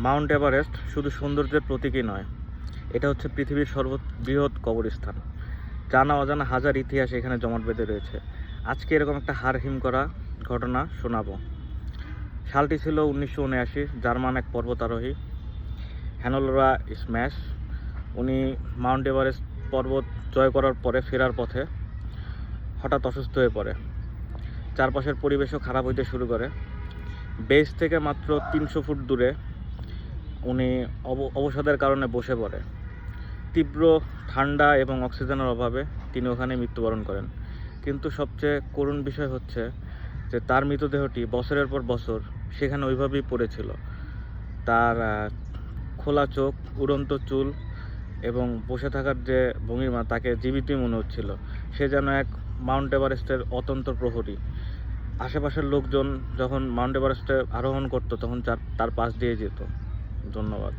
Mount Everest শুধু সৌন্দর্যের প্রতীকই নয়, এটা হচ্ছে পৃথিবীর সর্ববৃহৎ কবরস্থান। জানা অজানা হাজার ইতিহাস এখানে জমাট বেঁধে রয়েছে। আজকে এরকম একটা হাড় হিম করা ঘটনা শোনাবো। সালটি ছিল 1979। জার্মান এক পর্বতারোহী হ্যানোলোরা স্ম্যাশ, উনি মাউন্ট এভারেস্ট পর্বত জয় করার পরে ফেরার পথে হঠাৎ অসুস্থ হয়ে পড়ে। চারপাশের পরিবেশও খারাপ হইতে শুরু করে। বেস থেকে মাত্র 300 ফুট দূরে উনি অবসাদের কারণে বসে পড়ে। তীব্র ঠান্ডা এবং অক্সিজেনের অভাবে তিনি ওখানে মৃত্যুবরণ করেন। কিন্তু সবচেয়ে করুণ বিষয় হচ্ছে যে তার মৃতদেহটি বছরের পর বছর সেখানে ওইভাবেই পড়েছিল। তার খোলা চোখ, উড়ন্ত চুল এবং বসে থাকার যে ভঙ্গিমা, তাকে জীবিতই মনে হচ্ছিল। সে যেন এক মাউন্ট এভারেস্টের অতন্ত্র প্রহরী। আশেপাশের লোকজন যখন মাউন্ট এভারেস্টে আরোহণ করতো তখন তার পাশ দিয়ে যেত। ধন্যবাদ।